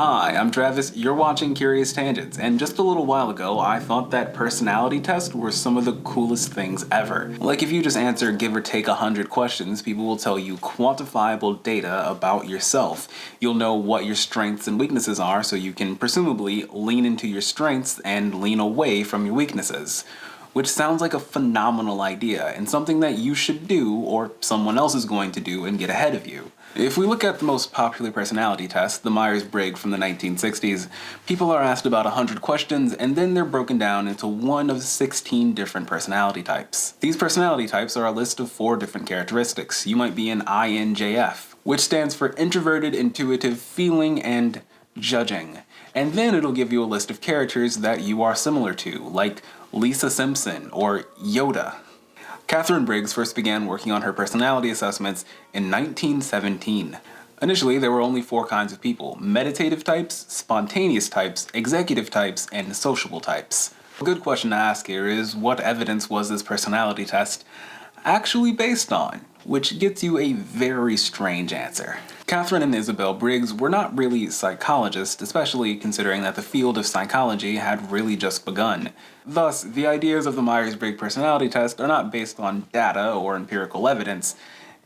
Hi, I'm Travis, you're watching Curious Tangents, and just a little while ago I thought that personality tests were some of the coolest things ever. Like if you just answer give or take 100 questions, people will tell you quantifiable data about yourself. You'll know what your strengths and weaknesses are so you can presumably lean into your strengths and lean away from your weaknesses. Which sounds like a phenomenal idea and something that you should do or someone else is going to do and get ahead of you. If we look at the most popular personality test, the Myers-Briggs from the 1960s, people are asked about 100 questions and then they're broken down into one of 16 different personality types. These personality types are a list of 4 different characteristics. You might be an INJF, which stands for introverted, intuitive, feeling, and judging. And then it'll give you a list of characters that you are similar to, like Lisa Simpson or Yoda. Catherine Briggs first began working on her personality assessments in 1917. Initially, there were only 4 kinds of people: meditative types, spontaneous types, executive types, and sociable types. A good question to ask here is, what evidence was this personality test actually based on? Which gets you a very strange answer. Catherine and Isabel Briggs were not really psychologists, especially considering that the field of psychology had really just begun. Thus, the ideas of the Myers-Briggs Personality Test are not based on data or empirical evidence.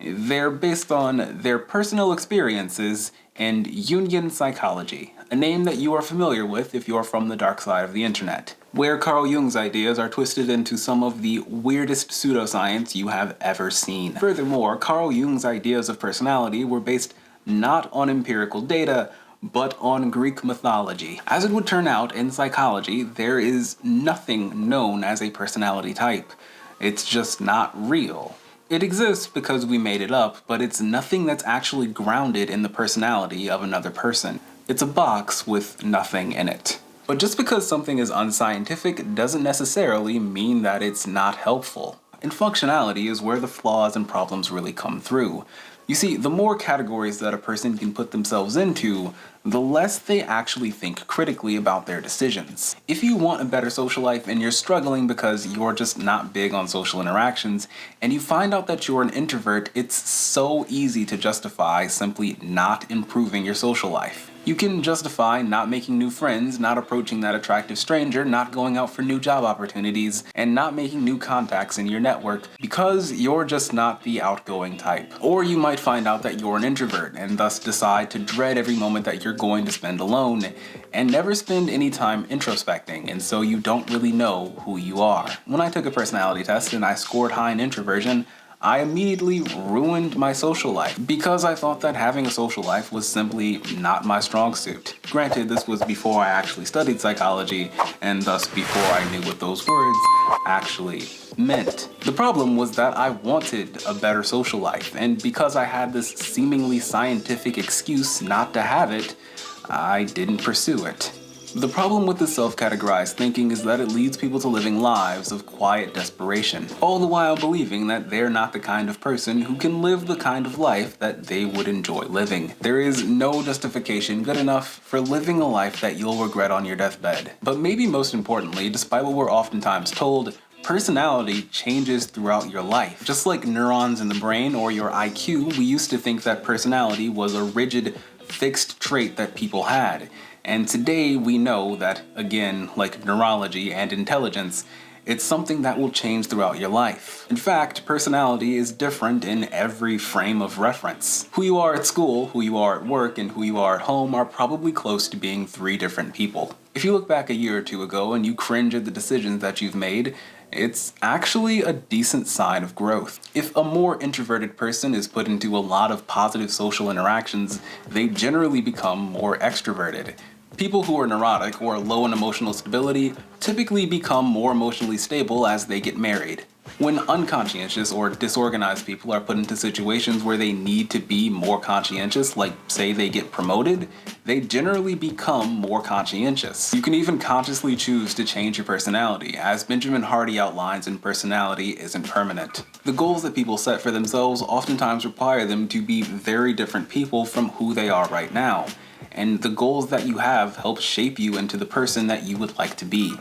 They're based on their personal experiences and Jungian psychology, a name that you are familiar with if you're from the dark side of the internet, where Carl Jung's ideas are twisted into some of the weirdest pseudoscience you have ever seen. Furthermore, Carl Jung's ideas of personality were based not on empirical data, but on Greek mythology. As it would turn out, in psychology, there is nothing known as a personality type. It's just not real. It exists because we made it up, but it's nothing that's actually grounded in the personality of another person. It's a box with nothing in it. But just because something is unscientific doesn't necessarily mean that it's not helpful. And functionality is where the flaws and problems really come through. You see, the more categories that a person can put themselves into, the less they actually think critically about their decisions. If you want a better social life and you're struggling because you're just not big on social interactions, and you find out that you're an introvert, it's so easy to justify simply not improving your social life. You can justify not making new friends, not approaching that attractive stranger, not going out for new job opportunities, and not making new contacts in your network because you're just not the outgoing type. Or you might find out that you're an introvert and thus decide to dread every moment that you're going to spend alone and never spend any time introspecting, and so you don't really know who you are. When I took a personality test and I scored high in introversion, I immediately ruined my social life because I thought that having a social life was simply not my strong suit. Granted, this was before I actually studied psychology, and thus before I knew what those words actually meant. The problem was that I wanted a better social life, and because I had this seemingly scientific excuse not to have it, I didn't pursue it. The problem with this self-categorized thinking is that it leads people to living lives of quiet desperation, all the while believing that they're not the kind of person who can live the kind of life that they would enjoy living. There is no justification good enough for living a life that you'll regret on your deathbed. But maybe most importantly, despite what we're oftentimes told, personality changes throughout your life. Just like neurons in the brain or your IQ, we used to think that personality was a rigid, fixed trait that people had. And today we know that, again, like neurology and intelligence, it's something that will change throughout your life. In fact, personality is different in every frame of reference. Who you are at school, who you are at work, and who you are at home are probably close to being 3 different people. If you look back a year or 2 ago and you cringe at the decisions that you've made, it's actually a decent sign of growth. If a more introverted person is put into a lot of positive social interactions, they generally become more extroverted. People who are neurotic or low in emotional stability typically become more emotionally stable as they get married. When unconscientious or disorganized people are put into situations where they need to be more conscientious, like say they get promoted, they generally become more conscientious. You can even consciously choose to change your personality. As Benjamin Hardy outlines in Personality Isn't Permanent. The goals that people set for themselves oftentimes require them to be very different people from who they are right now. And the goals that you have help shape you into the person that you would like to be.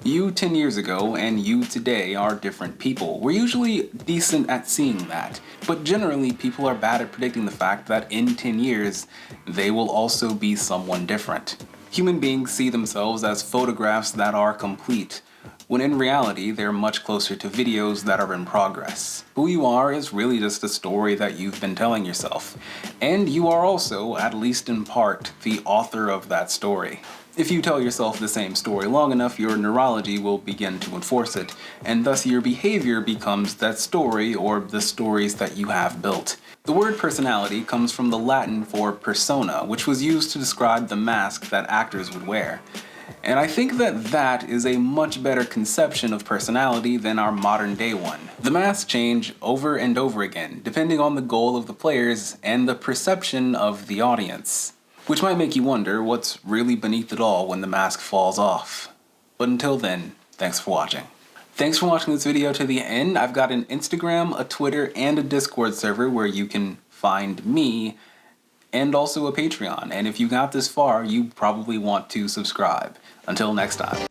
You 10 years ago and you today are different people. We're usually decent at seeing that, but generally people are bad at predicting the fact that in 10 years, they will also be someone different. Human beings see themselves as photographs that are complete, when in reality they're much closer to videos that are in progress. Who you are is really just a story that you've been telling yourself, and you are also, at least in part, the author of that story. If you tell yourself the same story long enough, your neurology will begin to enforce it, and thus your behavior becomes that story or the stories that you have built. The word personality comes from the Latin for persona, which was used to describe the mask that actors would wear. And I think that is a much better conception of personality than our modern day one. The masks change over and over again, depending on the goal of the players and the perception of the audience. Which might make you wonder what's really beneath it all when the mask falls off. But until then, thanks for watching. Thanks for watching this video to the end. I've got an Instagram, a Twitter, and a Discord server where you can find me, and also a Patreon. And if you got this far, you probably want to subscribe. Until next time.